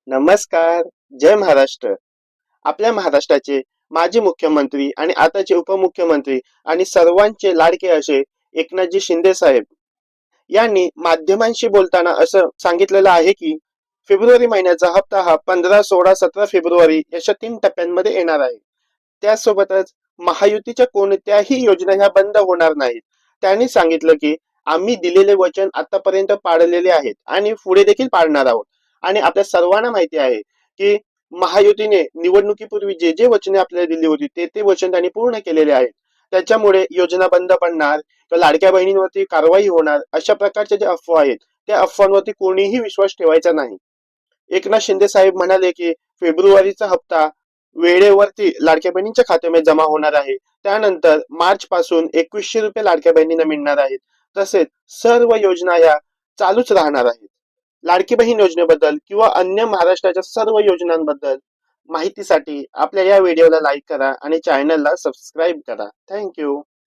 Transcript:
नमस्कार. जय महाराष्ट्र. आपल्या महाराष्ट्राचे माजी मुख्यमंत्री आणि आताचे उपमुख्यमंत्री आणि सर्वांचे लाडके असे एकनाथजी शिंदे साहेब यांनी माध्यमांशी बोलताना असं सांगितलेलं आहे की फेब्रुवारी महिन्याचा हप्ता हा 15, 16, 17 फेब्रुवारी अशा 3 टप्प्यांमध्ये येणार आहे. त्यासोबतच महायुतीच्या कोणत्याही योजना ह्या बंद होणार नाहीत. त्यांनी सांगितलं की आम्ही दिलेले वचन आतापर्यंत पाळलेले आहेत आणि पुढे देखील पाळणार आहोत. आणि आपल्या सर्वांना माहिती आहे की महायुतीने निवडणुकीपूर्वी जे जे वचने आपल्याला दिली होती ते वचन त्यांनी पूर्ण केलेले आहेत. त्याच्यामुळे योजना बंद पडणार तर लाडक्या बहिणींवरती कारवाई होणार अशा प्रकारच्या ज्या अफवा आहेत त्या अफवांवरती कोणीही विश्वास ठेवायचा नाही. एकनाथ शिंदे साहेब म्हणाले की फेब्रुवारीचा हप्ता वेळेवरती लाडक्या बहिणींच्या खात्यामध्ये जमा होणार आहे. त्यानंतर मार्च पासून 2100 रुपये लाडक्या बहिणींना मिळणार आहेत. तसेच सर्व योजना या चालूच राहणार आहेत. लाडकी बहीण योजनेबद्दल किंवा अन्य महाराष्ट्राच्या सर्व योजनांबद्दल माहितीसाठी आपल्या या व्हिडिओला लाईक करा आणि चॅनलला सबस्क्राईब करा. थँक्यू.